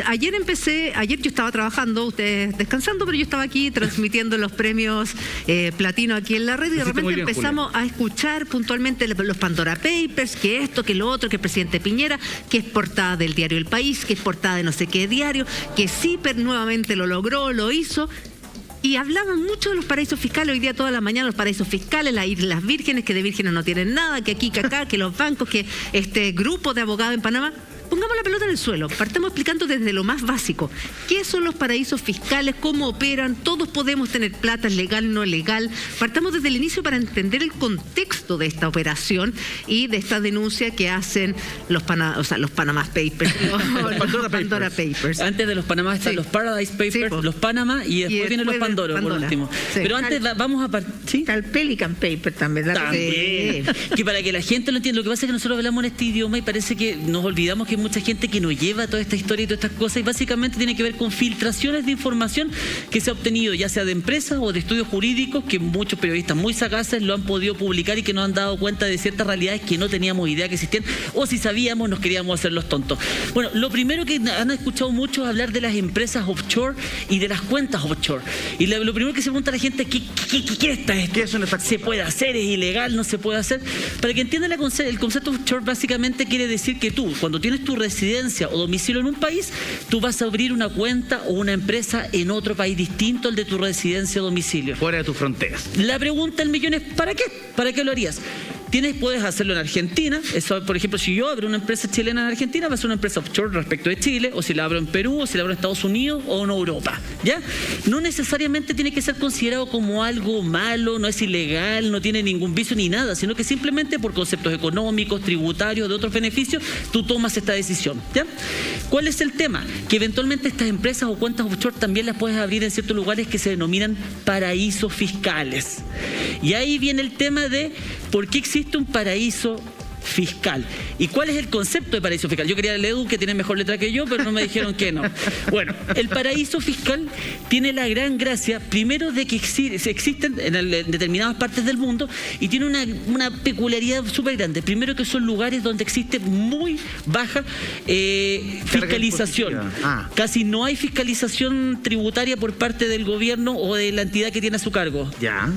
ayer yo estaba trabajando, ustedes descansando, pero yo estaba aquí transmitiendo los premios platino aquí en la red y de repente empezamos a escuchar puntualmente los Pandora Papers, que esto, que lo otro, que el presidente Piñera, que es portada del diario El País, que es portada de no sé qué diario, que CIPER nuevamente lo logró, lo hizo. Y hablaban mucho de los paraísos fiscales, hoy día toda la mañana los paraísos fiscales, las Islas Vírgenes, que de vírgenes no tienen nada, que aquí, que acá, que los bancos, que este grupo de abogados en Panamá. Pongamos la pelota en el suelo, partamos explicando desde lo más básico. ¿Qué son los paraísos fiscales? ¿Cómo operan? Todos podemos tener plata, ¿es legal, no legal? Partamos desde el inicio para entender el contexto de esta operación y de esta denuncia que hacen los Panama Papers, los Pandora Papers. Antes de los Panamá están los Paradise Papers, los Panama y después vienen los Pandora, por último. Sí. Pero antes vamos a ¿sí? Está el Pelican Paper también. También. Que para que la gente lo entienda, lo que pasa es que nosotros hablamos en este idioma y parece que nos olvidamos que hay mucha gente que nos lleva toda esta historia y todas estas cosas y básicamente tiene que ver con filtraciones de información que se ha obtenido ya sea de empresas o de estudios jurídicos que muchos periodistas muy sagaces lo han podido publicar y que nos han dado cuenta de ciertas realidades que no teníamos idea que existían o si sabíamos nos queríamos hacer los tontos. Bueno, lo primero que han escuchado mucho es hablar de las empresas offshore y de las cuentas offshore. Y lo primero que se pregunta a la gente es ¿qué está esto? ¿Qué son estas ¿Se puede hacer? ¿Es ilegal? ¿No se puede hacer? Para que entiendan el concepto offshore básicamente quiere decir que tú, cuando tienes tu residencia o domicilio en un país, tú vas a abrir una cuenta o una empresa en otro país distinto al de tu residencia o domicilio. Fuera de tus fronteras. La pregunta del millón es ¿para qué? ¿Para qué lo harías? Puedes hacerlo en Argentina. Eso, por ejemplo, si yo abro una empresa chilena en Argentina, va a ser una empresa offshore respecto de Chile, o si la abro en Perú, o si la abro en Estados Unidos, o en Europa, ¿ya? No necesariamente tiene que ser considerado como algo malo, no es ilegal, no tiene ningún vicio ni nada, sino que simplemente por conceptos económicos, tributarios, de otros beneficios, tú tomas esta decisión, ¿ya? ¿Cuál es el tema? Que eventualmente estas empresas o cuentas offshore también las puedes abrir en ciertos lugares que se denominan paraísos fiscales. Y ahí viene el tema de por qué existe un paraíso fiscal. ¿Y cuál es el concepto de paraíso fiscal? Yo quería leer Edu, que tiene mejor letra que yo, pero no me dijeron que no. Bueno, el paraíso fiscal tiene la gran gracia, primero, de que existen en determinadas partes del mundo y tiene una peculiaridad súper grande. Primero, que son lugares donde existe muy baja fiscalización. Casi no hay fiscalización tributaria por parte del gobierno o de la entidad que tiene a su cargo. Ya.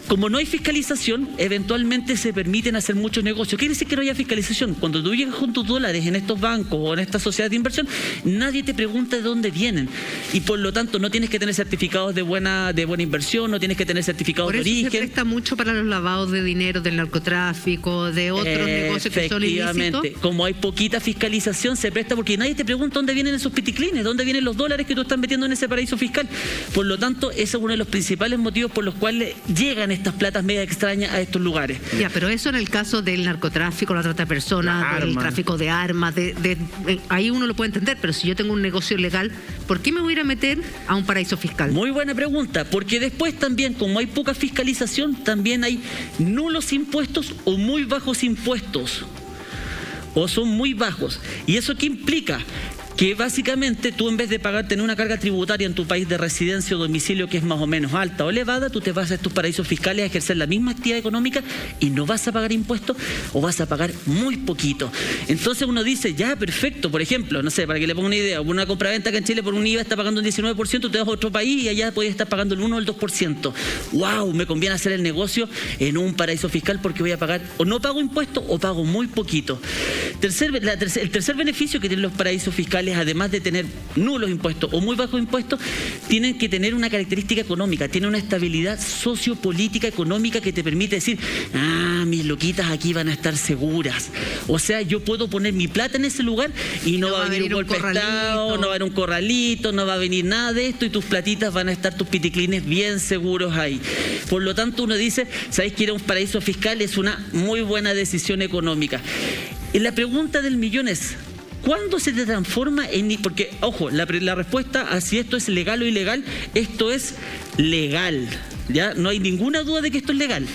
Como no hay fiscalización, eventualmente se permiten hacer muchos negocios. ¿Qué quiere decir que no haya fiscalización? Cuando tú llegas con tus dólares en estos bancos o en estas sociedades de inversión, nadie te pregunta de dónde vienen. Y por lo tanto no tienes que tener certificados de buena inversión, no tienes que tener certificados de origen. Por eso se presta mucho para los lavados de dinero, del narcotráfico, de otros negocios que son ilícitos. Efectivamente. Como hay poquita fiscalización, se presta porque nadie te pregunta dónde vienen esos piticlines, dónde vienen los dólares que tú estás metiendo en ese paraíso fiscal. Por lo tanto, ese es uno de los principales motivos por los cuales llegan estas platas media extrañas a estos lugares. Ya, pero eso en el caso del narcotráfico, la trata de personas, del tráfico de armas, ahí uno lo puede entender, pero si yo tengo un negocio ilegal, ¿por qué me voy a ir a meter a un paraíso fiscal? Muy buena pregunta, porque después también, como hay poca fiscalización, también hay nulos impuestos o muy bajos impuestos, o son muy bajos. ¿Y eso qué implica? Que básicamente tú, en vez de tener una carga tributaria en tu país de residencia o domicilio que es más o menos alta o elevada, tú te vas a estos paraísos fiscales a ejercer la misma actividad económica y no vas a pagar impuestos o vas a pagar muy poquito. Entonces uno dice, ya, perfecto, por ejemplo, no sé, para que le ponga una idea, una compraventa que en Chile por un IVA está pagando un 19%, te vas a otro país y allá podías estar pagando el 1 o el 2%. ¡Wow! Me conviene hacer el negocio en un paraíso fiscal porque voy a pagar, o no pago impuestos o pago muy poquito. El tercer beneficio que tienen los paraísos fiscales, además de tener nulos impuestos o muy bajos impuestos, tienen que tener una característica económica, tienen una estabilidad sociopolítica económica que te permite decir, mis loquitas aquí van a estar seguras. O sea, yo puedo poner mi plata en ese lugar y no va a venir un golpe de Estado, no va a haber un corralito, no va a venir nada de esto y tus platitas van a estar, tus piticlines bien seguros ahí. Por lo tanto, uno dice, ¿sabéis que ir a un paraíso fiscal es una muy buena decisión económica? Y la pregunta del millón es, ¿cuándo se te transforma en...? Porque, ojo, la respuesta a si esto es legal o ilegal, esto es legal, ¿ya? No hay ninguna duda de que esto es legal.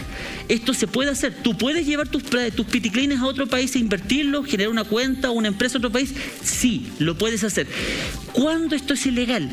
Esto se puede hacer. Tú puedes llevar tus piticlines a otro país e invertirlos, generar una cuenta o una empresa en otro país. Sí, lo puedes hacer. ¿Cuándo esto es ilegal?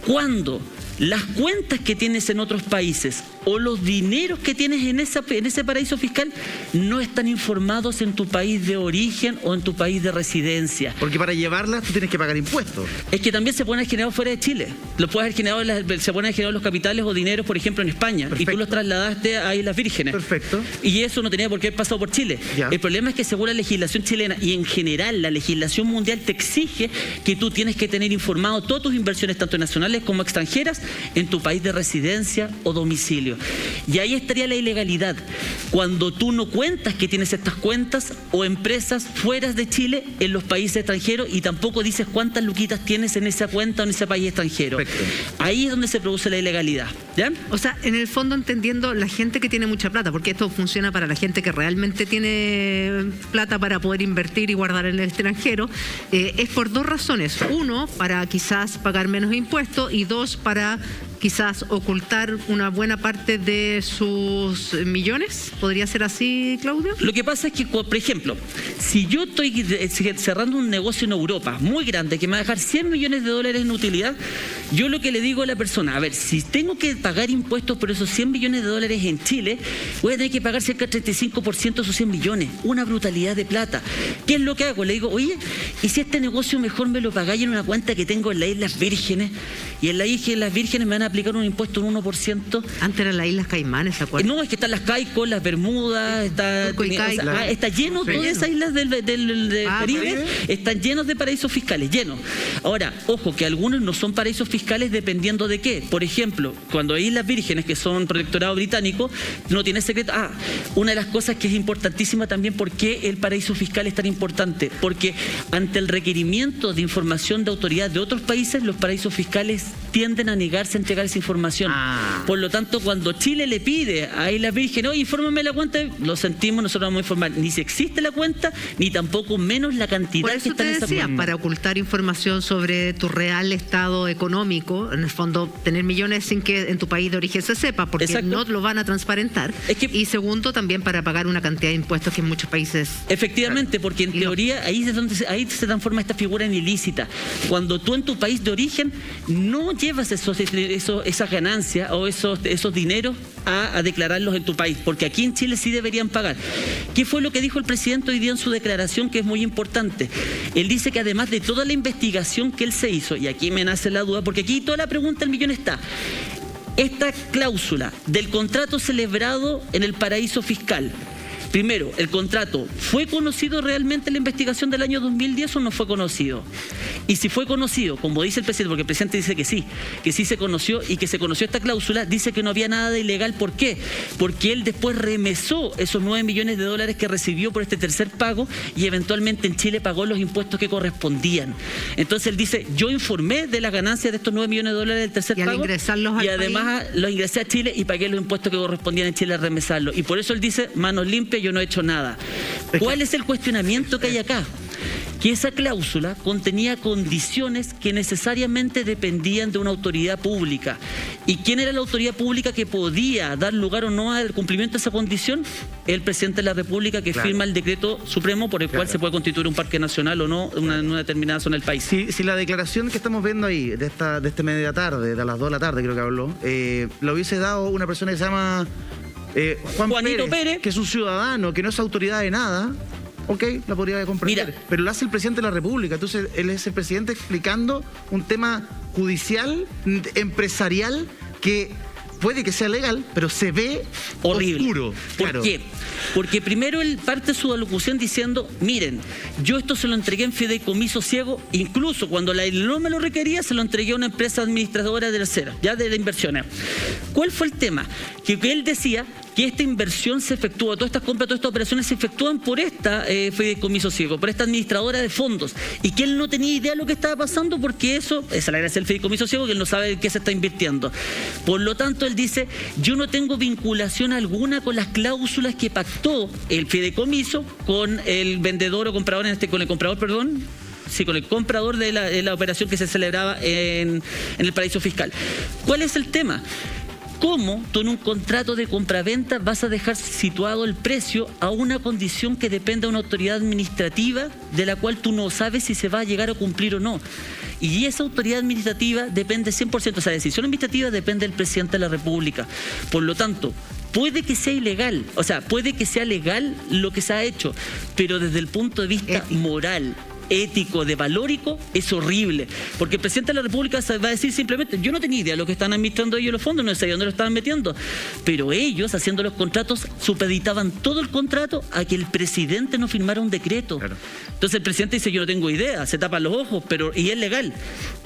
Cuando las cuentas que tienes en otros países o los dineros que tienes en ese paraíso fiscal no están informados en tu país de origen o en tu país de residencia. Porque para llevarlas tú tienes que pagar impuestos. Es que también se pueden haber generado fuera de Chile. Se pueden haber generado los capitales o dineros, por ejemplo, en España. Perfecto. Y tú los trasladaste a Islas Vírgenes. Perfecto. Y eso no tenía por qué haber pasado por Chile. Ya. El problema es que según la legislación chilena y en general la legislación mundial te exige que tú tienes que tener informado todas tus inversiones, tanto nacionales como extranjeras, en tu país de residencia o domicilio. Y ahí estaría la ilegalidad. Cuando tú no cuentas que tienes estas cuentas o empresas fuera de Chile en los países extranjeros y tampoco dices cuántas luquitas tienes en esa cuenta o en ese país extranjero. Perfecto. Ahí es donde se produce la ilegalidad. ¿Ya? O sea, en el fondo entendiendo la gente que tiene mucha plata, porque esto funciona para la gente que realmente tiene plata para poder invertir y guardar en el extranjero, es por dos razones. Uno, para quizás pagar menos impuestos, y dos, para quizás ocultar una buena parte de sus millones. ¿Podría ser así, Claudio? Lo que pasa es que, por ejemplo, si yo estoy cerrando un negocio en Europa muy grande que me va a dejar $100 millones en utilidad, yo lo que le digo a la persona, a ver, si tengo que pagar impuestos por esos $100 millones en Chile, voy a tener que pagar cerca del 35% de esos 100 millones. Una brutalidad de plata. ¿Qué es lo que hago? Le digo, oye, ¿y si este negocio mejor me lo pagáis en una cuenta que tengo en las Islas Vírgenes? Y en las Islas Vírgenes me van a aplicar un impuesto de un 1%. Antes eran las Islas Caimán, ¿se acuerdan? No, es que están las Caicos, las Bermudas, está lleno, todas esas islas del Caribe están llenos de paraísos fiscales, llenos. Ahora, ojo, que algunos no son paraísos fiscales dependiendo de qué. Por ejemplo, cuando hay Islas Vírgenes, que son protectorado británico, no tiene secreto. Una de las cosas que es importantísima también, ¿por qué el paraíso fiscal es tan importante? Porque ante el requerimiento de información de autoridad de otros países, los paraísos fiscales tienden a negarse a entregar esa información. Por lo tanto, cuando Chile le pide a Islas Vírgenes, oye, infórmame la cuenta, lo sentimos, nosotros vamos a informar ni si existe la cuenta, ni tampoco menos la cantidad que está en esa cuenta. Para ocultar información sobre tu real estado económico, en el fondo, tener millones sin que en tu país de origen se sepa, porque Exacto. no lo van a transparentar. Y segundo, también para pagar una cantidad de impuestos que en muchos países... Efectivamente, porque en teoría ahí se transforma esta figura en ilícita. Cuando tú en tu país de origen no llevas esas ganancias o esos dineros a declararlos en tu país, porque aquí en Chile sí deberían pagar. ¿Qué fue lo que dijo el presidente hoy día en su declaración, que es muy importante? Él dice que además de toda la investigación que él se hizo, y aquí me nace la duda, porque aquí toda la pregunta del millón está, esta cláusula del contrato celebrado en el paraíso fiscal, primero, ¿el contrato fue conocido realmente en la investigación del año 2010 o no fue conocido? Y si fue conocido, como dice el presidente, porque el presidente dice que sí se conoció y que se conoció esta cláusula, dice que no había nada de ilegal. ¿Por qué? Porque él después remesó esos $9 millones que recibió por este tercer pago y eventualmente en Chile pagó los impuestos que correspondían. Entonces él dice, yo informé de las ganancias de estos $9 millones del tercer pago y además los ingresé a Chile y pagué los impuestos que correspondían en Chile a remesarlos. Y por eso él dice, manos limpias, yo no he hecho nada. ¿Cuál es el cuestionamiento que hay acá? Que esa cláusula contenía condiciones que necesariamente dependían de una autoridad pública. ¿Y quién era la autoridad pública que podía dar lugar o no al cumplimiento de esa condición? El presidente de la República, que firma el decreto supremo por el cual se puede constituir un parque nacional o no en una determinada zona del país. Si la declaración que estamos viendo ahí, de este media tarde, de las 2 de la tarde creo que habló, lo hubiese dado una persona que se llama Juanito Pérez, que es un ciudadano, que no es autoridad de nada, ok, la podría comprender. Mira, pero lo hace el presidente de la República. Entonces, él es el presidente explicando un tema judicial, empresarial, que puede que sea legal, pero se ve horrible. Oscuro. ¿Por qué? Porque primero él parte su alocución diciendo, miren, yo esto se lo entregué en fideicomiso ciego, incluso cuando la ley no me lo requería, se lo entregué a una empresa administradora tercera, ya de inversiones. ¿Cuál fue el tema? Que él decía que esta inversión se efectúa, todas estas compras, todas estas operaciones se efectúan por esta fideicomiso ciego, por esta administradora de fondos, y que él no tenía idea de lo que estaba pasando porque esa es la gracia del fideicomiso ciego, que él no sabe en qué se está invirtiendo. Por lo tanto, él dice, yo no tengo vinculación alguna con las cláusulas que pactó el fideicomiso con el vendedor o comprador, con el comprador, perdón. Sí, con el comprador de la operación que se celebraba en el paraíso fiscal. ¿Cuál es el tema? ¿Cómo tú en un contrato de compraventa vas a dejar situado el precio a una condición que depende de una autoridad administrativa de la cual tú no sabes si se va a llegar a cumplir o no? Y esa autoridad administrativa depende 100%, esa decisión administrativa depende del presidente de la República. Por lo tanto, puede que sea ilegal, o sea, puede que sea legal lo que se ha hecho, pero desde el punto de vista moral, ético, de valórico, es horrible. Porque el presidente de la República va a decir simplemente, yo no tenía idea de lo que están administrando ellos los fondos, no sé dónde lo estaban metiendo. Pero ellos, haciendo los contratos, supeditaban todo el contrato a que el presidente no firmara un decreto. Claro. Entonces el presidente dice, yo no tengo idea, se tapan los ojos, y es legal.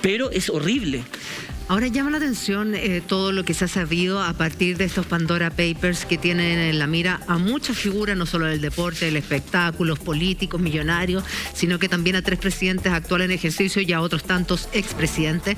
Pero es horrible. Ahora llama la atención todo lo que se ha sabido a partir de estos Pandora Papers que tienen en la mira a muchas figuras, no solo del deporte, del espectáculo, políticos, millonarios, sino que también a 3 presidentes actuales en ejercicio y a otros tantos expresidentes.